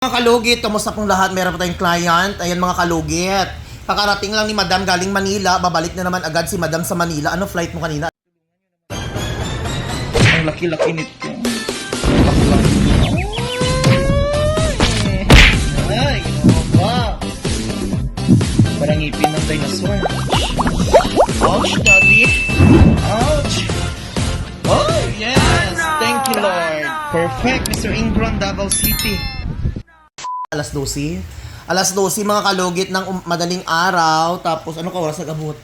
Mga kalugit, kamusta pong lahat? Meron pa tayong client. Ayan mga kalugit. Kakarating lang ni Madam galing Manila. Babalik na naman agad si Madam sa Manila. Ano flight mo kanina? Ang laki-laki nito. Ay, wow. Parang ngipin ng dinosaur. Ouch, daddy. Ouch. Oh, yes. Thank you, Lord. Perfect, Mr. Ingram, Davao City. Alas 12. Alas 12 mga kalugit ng madaling araw. Tapos ano ka oras nag-abot?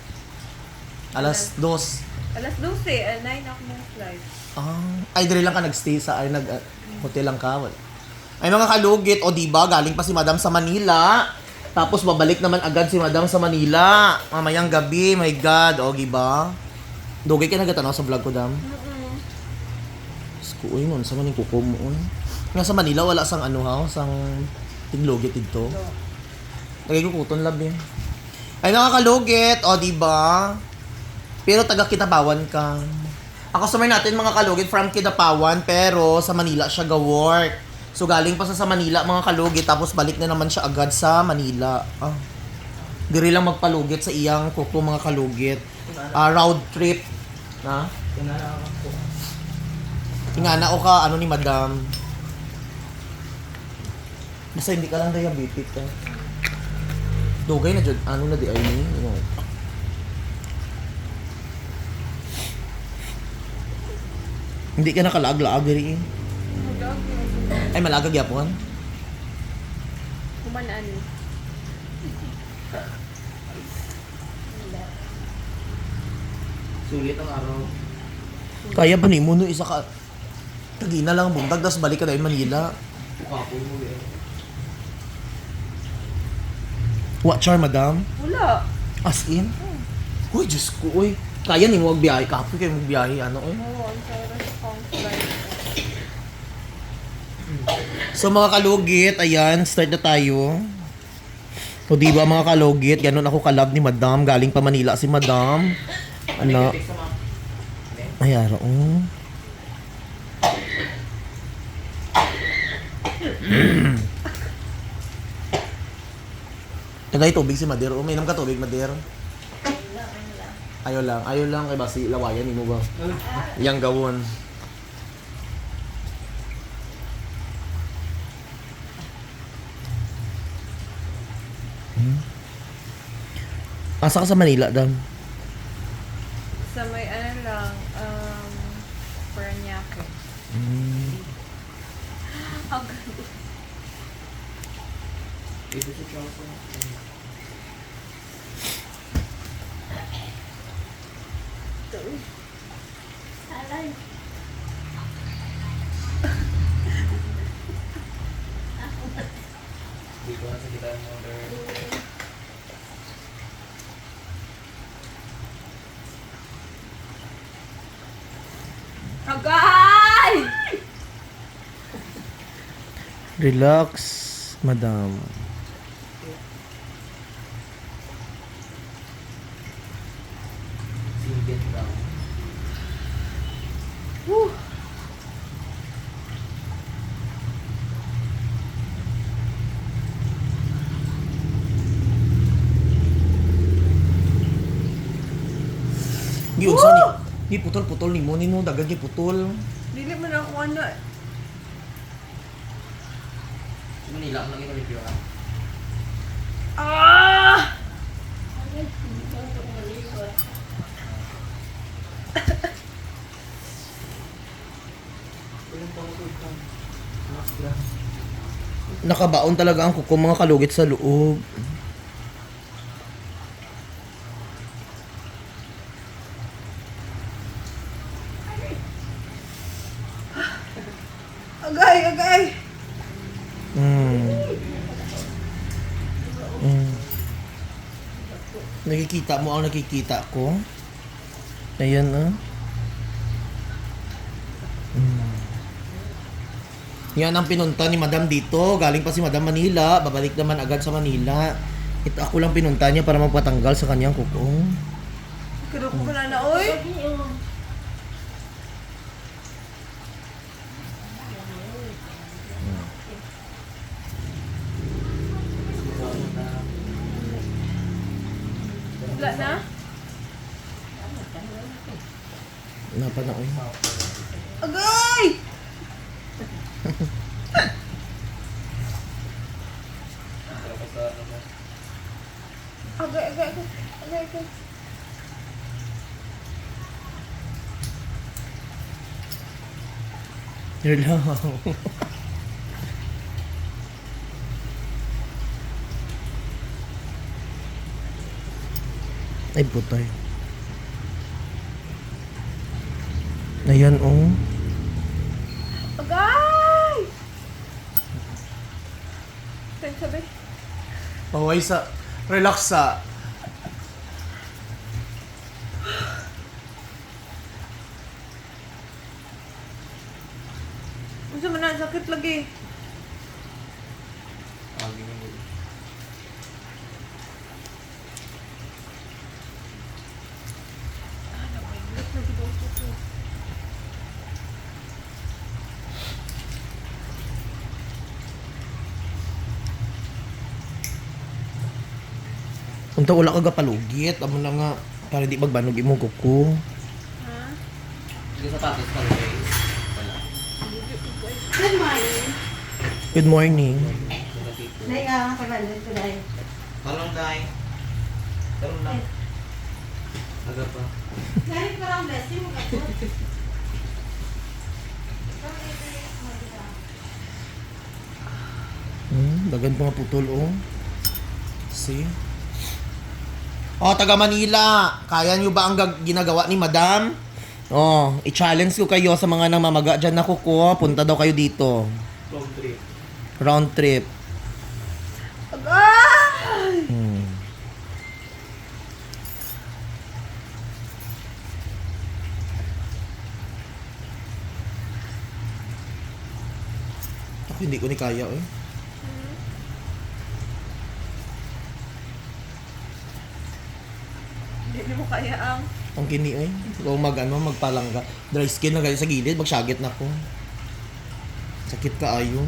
Alas 2. Alas 12, 9 ako ng flight. Ay, dire lang ka nagstay sa hotel lang ka. Ay mga kalugit, o diba, galing pa si Madam sa Manila. Tapos babalik naman agad si Madam sa Manila. Mamayang gabi, my God, o diba? Dugay ka nagatanaw sa vlog ko, Dam? Skuoy nun, sa maning kuko mo. Nga sa Manila, wala sang sang tiglugit dito. Lagay ko kuton lab eh. Ay mga kalugit, o diba? Pero taga Kitapawan ka. Ang customer natin mga kalugit from Kitapawan, pero sa Manila siya ga-work. So galing pa sa Manila mga kalugit, tapos balik na naman siya agad sa Manila. Diri lang magpalugit sa iyang kuko mga kalugit. Road trip. Na? Ingana o ka, ano ni Madam? Basta hindi ka lang diabetic ka. Dugay na dyan, ano na di ay ni? Hindi ka nakalaag-laag diri eh. Ay, malagag yapon? Kumanaan. Sulit ang araw. Kaya ba ni mo no isa ka tagina lang buntag tas balik ka dahil Manila. Ukapoy mo eh. What char, Madam? Wala. As in? Uy, Diyos ko, uy. Kaya ni mo magbiyahe. Kapoy kayo magbiyahe, ano, uy. Oo, ang sarap akong flight. So, mga kalugit, ayan, start na tayo. O, diba, mga kalugit, ganon ako kalab ni Madam. Galing pa Manila si Madam. Ano? Ayara, oh. Tagay tubig si Mader. Uminom ka tubig, Mader. Ayaw lang kay basi lawayan ni mo ba? Yang gawon. Asa ka sa Manila, Dam? Sa may ano lang, Paranaque. Ang ganda. Alay. Dito na sa kita mo, Agay! Relax, Madam. Woo! Di unsa ni? Di putol-putol ni mo nino dagan gi putol. Dili man ako ano. Manila lang ito review ha. Ah! Nakabaon talaga ang kuko mga kalugit sa loob. Agay! Nakikita mo ang nakikita ko. Ayan Yan ang pinunta ni Madam dito. Galing pa si Madam Manila. Babalik naman agad sa Manila. Ito ako lang pinunta niya para magpatanggal sa kanyang kuko. Kado ko na na, oy! Wala na? Napa na oy. Agay! Agay. Here lang. Ay, putay. Ayan, oh. Agay! Sabi. Paway sa... Relax sa... Gusto mo na, sakit lagi. Unta wala ka gapalugit. Amo na nga. Para di magbanog imo kuko. Ha? Hindi sapatos pa rin. Wala. Good morning. Good morning. Nay, kabalit ko dahil. Talong dahil. Talong lang. Aga pa. Kahit parang blessing mo ka po. Dagan pa nga putol, oh. See? Oh, taga Manila. Kaya nyo ba ang ginagawa ni Madam? Oh, i-challenge ko kayo sa mga namamaga dyan na kuko. Punta daw kayo dito. Long trip. Round trip. Agay! Ako hindi ko ni kaya, eh. Hindi mo kaya ang... Ang kini, eh. Kung magpalangga. Dry skin na ganyan sa gilid, magsagit na ko. Sakit ka ayo.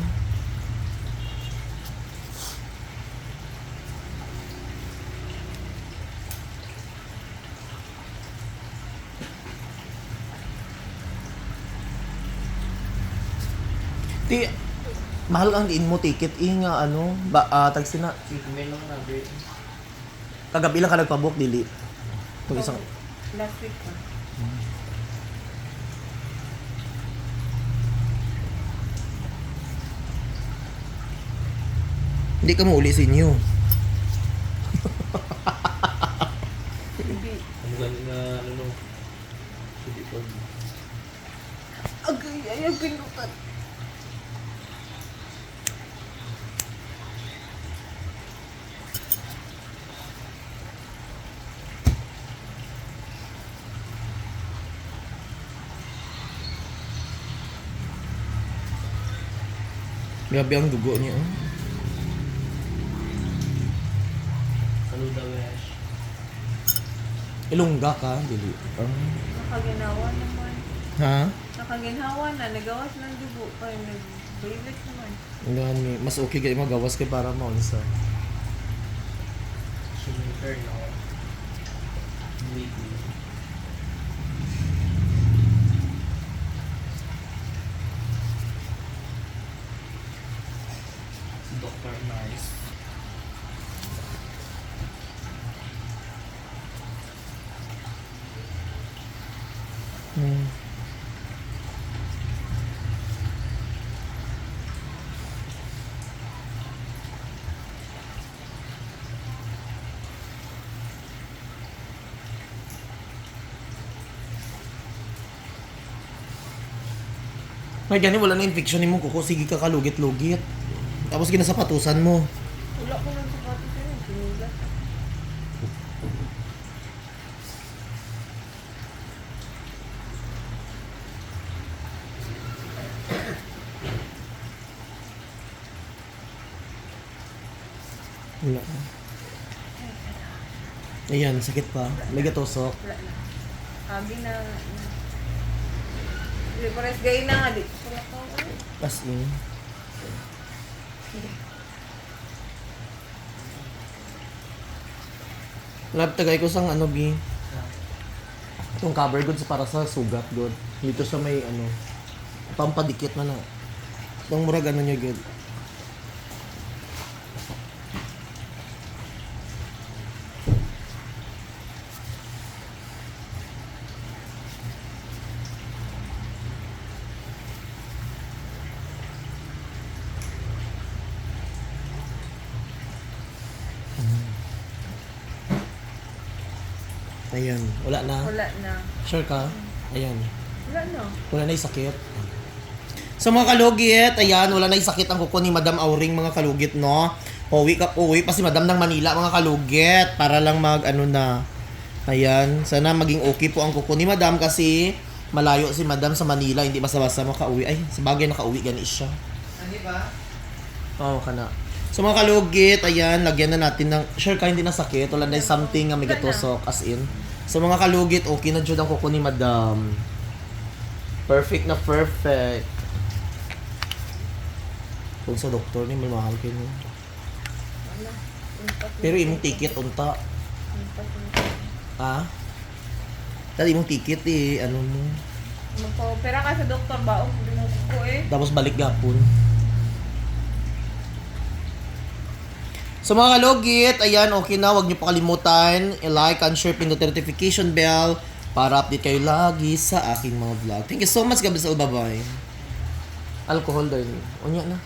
Ti, mahal ang diin mo ticket nga ano, tag sina May lang na break. kagabi lang ka nagpabook dili. Pag isang Last week pa. hindi ka mauli sa inyo. Hindi. Ano gano'n na ano? Hindi pa. Agay, ayaw pinutan. Grabe ang dugo niya. Oh. Saluda wesh. Ilongga ka, dili. Nakaginawa naman. Ha? Nakaginawa na. Nagawas ng dugo. Kaya nag-baylit naman. Ngani, mas okay kayo magawas kay para maunsa. Sugar no. Weekly. Dr. Nice. May gani wala na infection nimo kuko sige ka kalugit-lugit. Tapos ginasapatusan mo. Wala ko ng sapatos sa'yo. Sinulat. Wala. Ayan, sakit pa. May gatusok. Wala na. Abi na. Hindi ko res gay na nga. Di ko wala ko. As in. Lab tagay ko sang ano, B. Yung cover goods para sa sugat good. Dito sa may ano, pampadikit na na. Yung murag ano niya good. Ayan, wala na. Wala na. Sure ka? Ayan. Wala na. Wala na yung sakit. So mga kalugit, ayan, wala na yung sakit ang kuko ni Madam Auring mga kalugit, no? Uwi pa si Madam ng Manila mga kalugit para lang mag ano na. Ayan, sana maging okay po ang kuko ni Madam kasi malayo si Madam sa Manila, hindi basta-basta makauwi. Ay, sabagay nakauwi gani siya. Ano ba? Oo, kana. So mga kalugit, ayan, lagyan na natin ng, sure ka hindi na sakit, wala na yung something nga may gatusok as in. So mga kalugit, okay na dyan ang kuko ni Madam. Perfect na perfect. Kung sa doktor ni, may mahal kayo. Wala. Pero imong ticket, unta. Ah? Dahil imong ticket eh, ano mo. Magpa-opera ka sa doktor ba? O, hindi mo ko eh. Tapos balik gapon. So mga kalugit, ayan, okay na. Huwag niyo pa kalimutan. I-like and share, pin the notification bell para update kayo lagi sa aking mga vlog. Thank you so much, God bless all. Bye-bye. Alcohol din. Unya na.